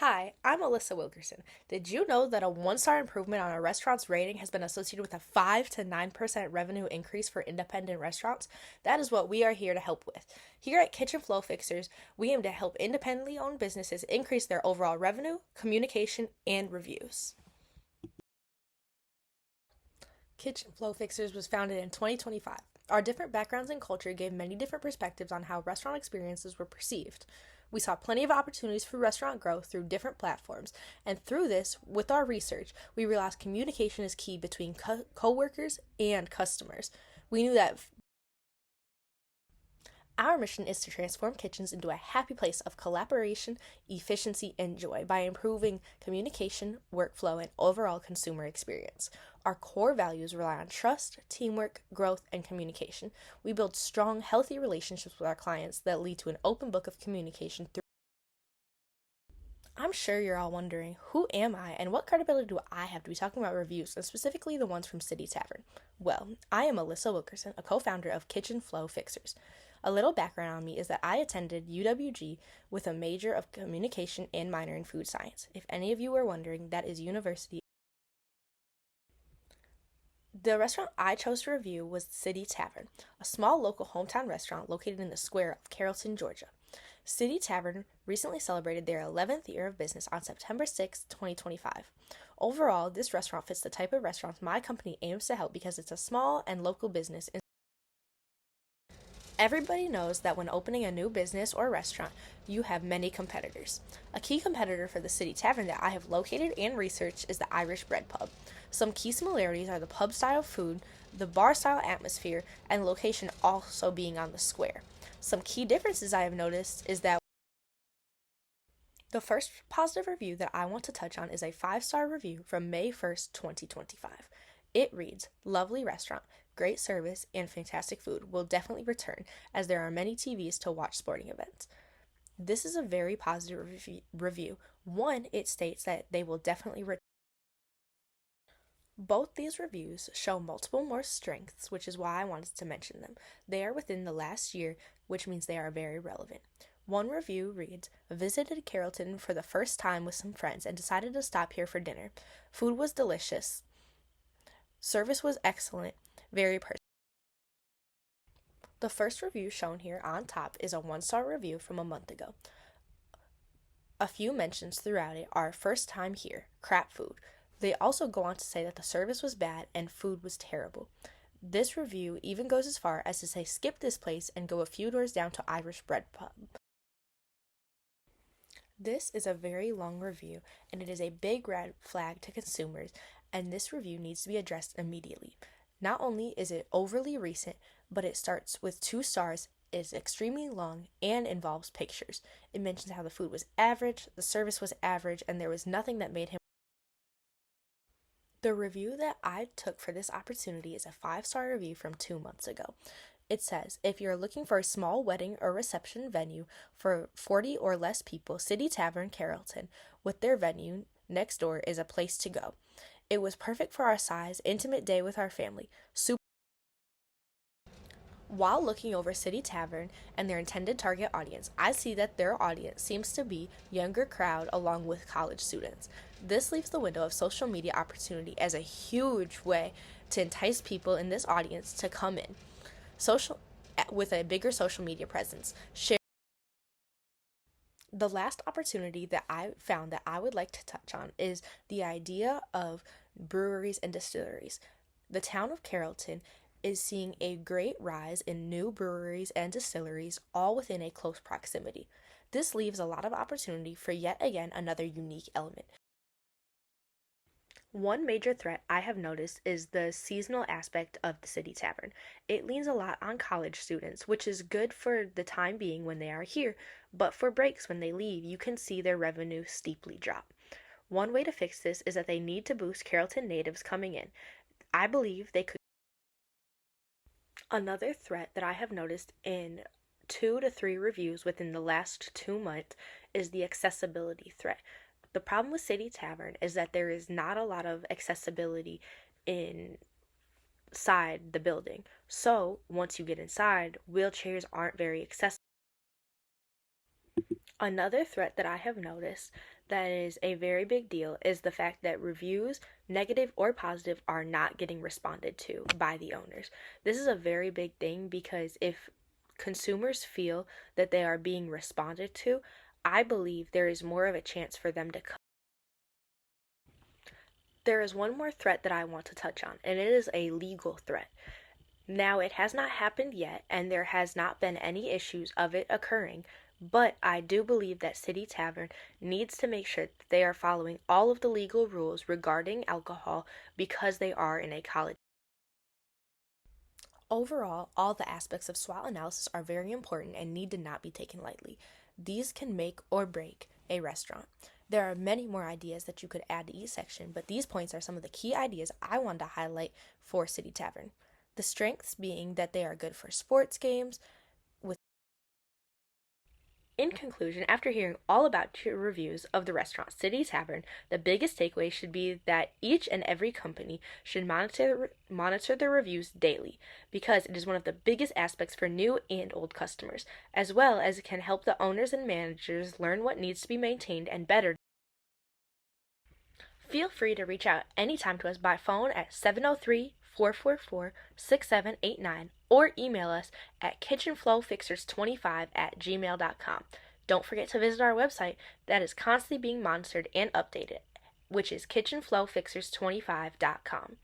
Hi, I'm Alyssa Wilkerson. Did you know that a one-star improvement on a restaurant's rating has been associated with a 5 to 9% revenue increase for independent restaurants? That is what we are here to help with. Here at Kitchen Flow Fixers, we aim to help independently owned businesses increase their overall revenue, communication, and reviews. Kitchen Flow Fixers was founded in 2025. Our different backgrounds and culture gave many different perspectives on how restaurant experiences were perceived. We saw plenty of opportunities for restaurant growth through different platforms, and through this, with our research, we realized communication is key between co-workers and customers. We knew that our mission is to transform kitchens into a happy place of collaboration, efficiency, and joy by improving communication, workflow, and overall consumer experience. Our core values rely on trust, teamwork, growth, and communication. We build strong, healthy relationships with our clients that lead to an open book of communication through. I'm sure you're all wondering, who am I and what credibility do I have to be talking about reviews, and specifically the ones from City Tavern? Well, I am Alyssa Wilkerson, a co-founder of Kitchen Flow Fixers. A little background on me is that I attended UWG with a major of communication and minor in food science. If any of you were wondering, that is university. The restaurant I chose to review was City Tavern, a small local hometown restaurant located in the square of Carrollton, Georgia. City Tavern recently celebrated their 11th year of business on September 6, 2025. Overall, this restaurant fits the type of restaurants my company aims to help because it's a small and local business. Everybody knows that when opening a new business or restaurant, you have many competitors. A key competitor for the City Tavern that I have located and researched is the Irish Bread Pub. Some key similarities are the pub style food, the bar style atmosphere, and location also being on the square. Some key differences I have noticed is that the first positive review that I want to touch on is a 5-star review from May 1st, 2025. It reads, "Lovely restaurant, great service, and fantastic food. Will definitely return, as there are many TVs to watch sporting events." This is a very positive review. One, it states that they will definitely return. Both these reviews show multiple more strengths, which is why I wanted to mention them. They are within the last year, which means they are very relevant. One review reads, "Visited Carrollton for the first time with some friends and decided to stop here for dinner. Food was delicious. Service was excellent, very personal." The first review shown here on top is a 1-star review from a month ago. A few mentions throughout it are first time here, crap food. They also go on to say that the service was bad and food was terrible. This review even goes as far as to say skip this place and go a few doors down to Irish Bread Pub. This is a very long review, and it is a big red flag to consumers, and this review needs to be addressed immediately. Not only is it overly recent, but it starts with 2 stars, is extremely long, and involves pictures. It mentions how the food was average, the service was average, and there was nothing that made him. The review that I took for this opportunity is a 5-star review from 2 months ago. It says, "If you're looking for a small wedding or reception venue for 40 or less people, City Tavern Carrollton, with their venue next door, is a place to go. It was perfect for our size, intimate day with our family. While looking over City Tavern and their intended target audience, I see that their audience seems to be younger crowd along with college students. This leaves the window of social media opportunity as a huge way to entice people in this audience to come in. Social with a bigger social media presence. Share the last opportunity that I found that I would like to touch on is the idea of breweries and distilleries. The town of Carrollton is seeing a great rise in new breweries and distilleries, all within a close proximity. This leaves a lot of opportunity for yet again another unique element. One major threat I have noticed is the seasonal aspect of the City Tavern. It leans a lot on college students, which is good for the time being when they are here, but for breaks when they leave, you can see their revenue steeply drop. One way to fix this is that they need to boost Carrollton natives coming in. I believe they could. Another threat that I have noticed in 2 to 3 reviews within the last 2 months is the accessibility threat. The problem with City Tavern is that there is not a lot of accessibility inside the building. So, once you get inside, wheelchairs aren't very accessible. Another threat that I have noticed that is a very big deal is the fact that reviews, negative or positive, are not getting responded to by the owners. This is a very big thing because if consumers feel that they are being responded to, I believe there is more of a chance for them to come. There is one more threat that I want to touch on, and it is a legal threat. Now, it has not happened yet, and there has not been any issues of it occurring, but I do believe that City Tavern needs to make sure that they are following all of the legal rules regarding alcohol because they are in a college. Overall, all the aspects of SWOT analysis are very important and need to not be taken lightly. These can make or break a restaurant. There are many more ideas that you could add to each section, but these points are some of the key ideas I wanted to highlight for City Tavern. The strengths being that they are good for sports games. In conclusion, after hearing all about your reviews of the restaurant City Tavern, the biggest takeaway should be that each and every company should monitor their reviews daily because it is one of the biggest aspects for new and old customers, as well as it can help the owners and managers learn what needs to be maintained and better. Feel free to reach out anytime to us by phone at 703-444-6789 or email us at kitchenflowfixers25@gmail.com. Don't forget to visit our website that is constantly being monitored and updated, which is kitchenflowfixers25.com.